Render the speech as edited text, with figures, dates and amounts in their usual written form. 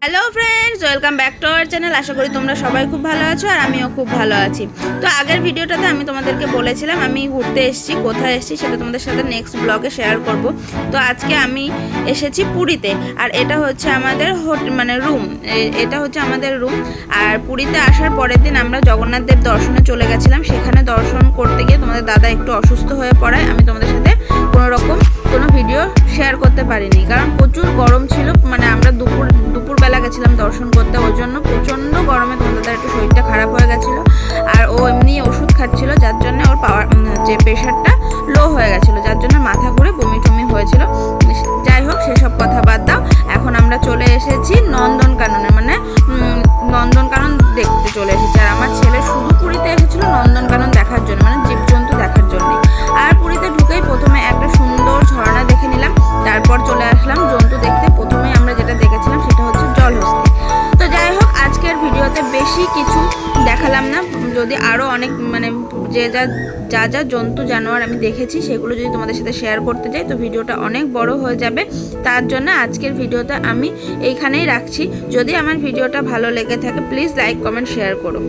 Hello friends, welcome back to our channel. আশা করি তোমরা সবাই খুব ভালো আছো আর আমিও খুব ভালো আছি। তো আগের ভিডিওটাতে আমি তোমাদেরকে বলেছিলাম আমি ঘুরতে এসেছি, কোথায় এসেছি সেটা তোমাদের সাথে নেক্সট ব্লগে শেয়ার করব। তো আজকে আমি এসেছি পুরীতে, আর এটা হচ্ছে আমাদের রুম। এটা হচ্ছে আমাদের রুম। আর পুরীতে আসার পরের দিন আমরা জগন্নাথ দেব দর্শনে চলে গেছিলাম। সেখানে দর্শন করতে গিয়ে তোমাদের দাদা একটু অসুস্থ হয়ে পড়ায় আমি তোমাদের সাথে কোনো ভিডিও শেয়ার করতে পারিনি, কারণ প্রচুর গরম ছিল। আমরা দুপুরবেলা গেছিলাম দর্শন করতে, ওই জন্য প্রচণ্ড গরমে তোমাদের দাদার একটু শরীরটা খারাপ হয়ে গেছিলো। আর ও এমনি ওষুধ খাচ্ছিল, যার জন্য ওর প্রেশারটা লো হয়ে গেছিলো, যার জন্য মাথা ঘুরে বমি টমি হয়েছিল। যাই হোক, সেসব কথা বাদ দাও। এখন আমরা চলে এসেছি নন্দনকাননে, নন্দনকানন দেখতে চলে এসেছি। আর আমার ছেলে শুধু পুরীতে এসেছিলো নন্দনকানন দেখার জন্য, জীবজন্তু দেখার জন্য। আর পুরীতে ঢুকেই প্রথমে একটা সুন্দর ঝর্ণা দেখে নিলাম, তারপর চলে আসলাম জন্তু দেখতে। প্রথমেই আমরা যেটা দেখেছিলাম সেটা হচ্ছে জলহস্তী। তো যাই হোক, আজকের ভিডিওতে বেশি কিছু দেখালাম না। যদি আরও অনেক যা জন্তু জানোয়ার আমি দেখেছি সেগুলো যদি তোমাদের সাথে শেয়ার করতে যাই তো ভিডিওটা অনেক বড় হয়ে যাবে। তার জন্য আজকের ভিডিওটা আমি এইখানেই রাখছি। যদি আমার ভিডিওটা ভালো লেগে থাকে প্লিজ লাইক কমেন্ট শেয়ার করো।